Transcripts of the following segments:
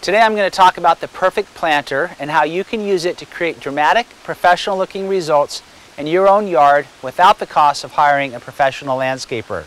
Today I'm going to talk about the perfect planter and how you can use it to create dramatic, professional looking results in your own yard without the cost of hiring a professional landscaper.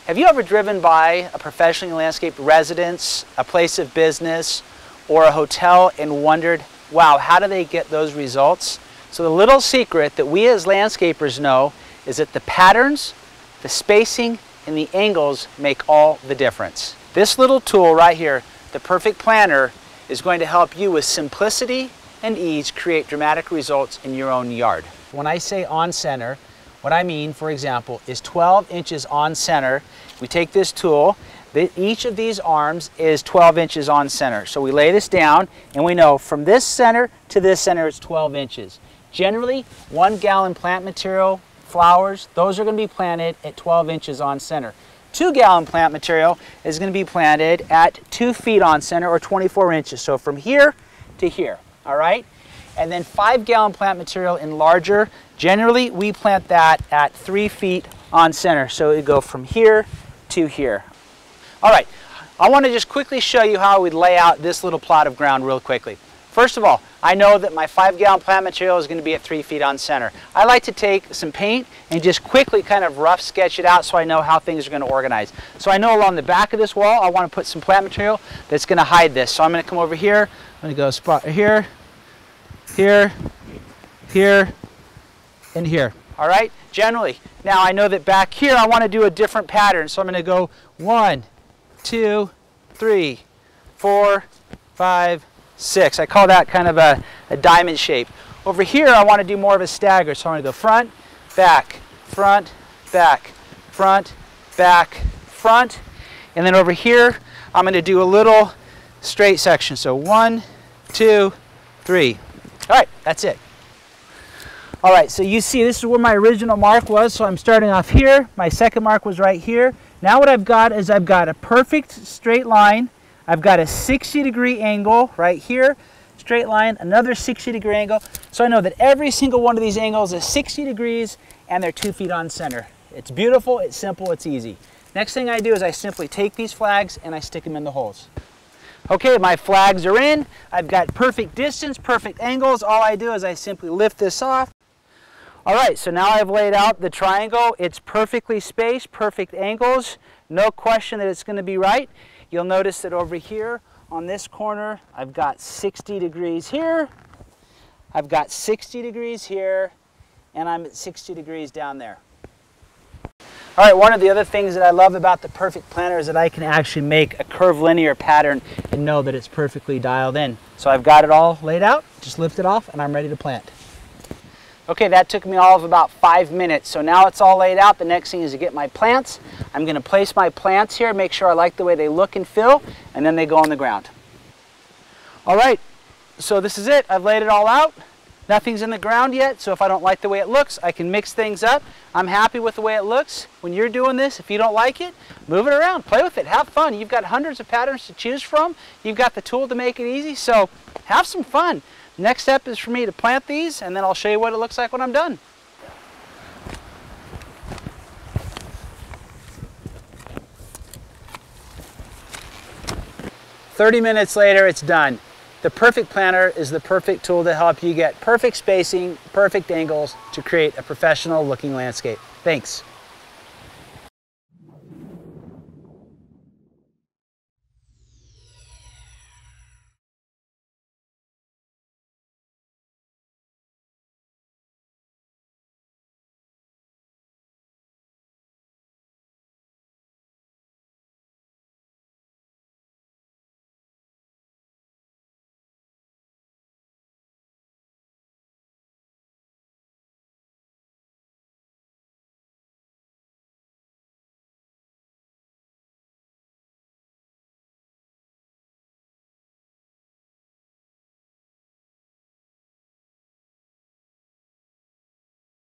Have you ever driven by a professionally landscaped residence, a place of business, or a hotel and wondered, wow, how do they get those results? So the little secret that we as landscapers know is that the patterns, the spacing, and the angles make all the difference. This little tool right here, the perfect planter, is going to help you with simplicity and ease create dramatic results in your own yard. When I say on center, what I mean, for example, is 12 inches on center. We take this tool, each of these arms is 12 inches on center. So we lay this down and we know from this center to this center it's 12 inches. Generally, 1 gallon plant material, flowers, those are going to be planted at 12 inches on center. 2 gallon plant material is going to be planted at 2 feet on center or 24 inches. So from here to here, all right? And then 5 gallon plant material in larger, generally we plant that at 3 feet on center. So it would go from here to here. All right, I want to just quickly show you how I would lay out this little plot of ground real quickly. First of all, I know that my 5 gallon plant material is going to be at 3 feet on center. I like to take some paint and just quickly kind of rough sketch it out so I know how things are going to organize. So I know along the back of this wall I want to put some plant material that's going to hide this. So I'm going to come over here, I'm going to go spot here, here, here, and here. All right, generally. Now I know that back here I want to do a different pattern. So I'm going to go 1, 2, 3, 4, 5, 6. I call that kind of a diamond shape. Over here I want to do more of a stagger. So I'm going to go front, back, front, back, front, back, front. And then over here I'm going to do a little straight section. So 1, 2, 3. All right, that's it. All right, so you see this is where my original mark was. So I'm starting off here. My second mark was right here. Now what I've got is I've got a perfect straight line. I've got a 60-degree angle right here, straight line, another 60-degree angle. So I know that every single one of these angles is 60 degrees and they're 2 feet on center. It's beautiful, it's simple, it's easy. Next thing I do is I simply take these flags and I stick them in the holes. Okay, my flags are in. I've got perfect distance, perfect angles. All I do is I simply lift this off. All right, so now I've laid out the triangle. It's perfectly spaced, perfect angles. No question that it's going to be right. You'll notice that over here on this corner, I've got 60 degrees here, I've got 60 degrees here, and I'm at 60 degrees down there. All right, one of the other things that I love about the perfect planter is that I can actually make a curvilinear pattern and know that it's perfectly dialed in. So I've got it all laid out, just lift it off, and I'm ready to plant. Okay, that took me all of about 5 minutes. So now it's all laid out. The next thing is to get my plants. I'm going to place my plants here, make sure I like the way they look and feel, and then they go on the ground. All right, so this is it. I've laid it all out. Nothing's in the ground yet, so if I don't like the way it looks, I can mix things up. I'm happy with the way it looks. When you're doing this, if you don't like it, move it around, play with it, have fun. You've got hundreds of patterns to choose from. You've got the tool to make it easy, so have some fun. Next step is for me to plant these, and then I'll show you what it looks like when I'm done. "30 minutes later, it's done. The perfect planter is the perfect tool to help you get perfect spacing, perfect angles to create a professional looking landscape. Thanks.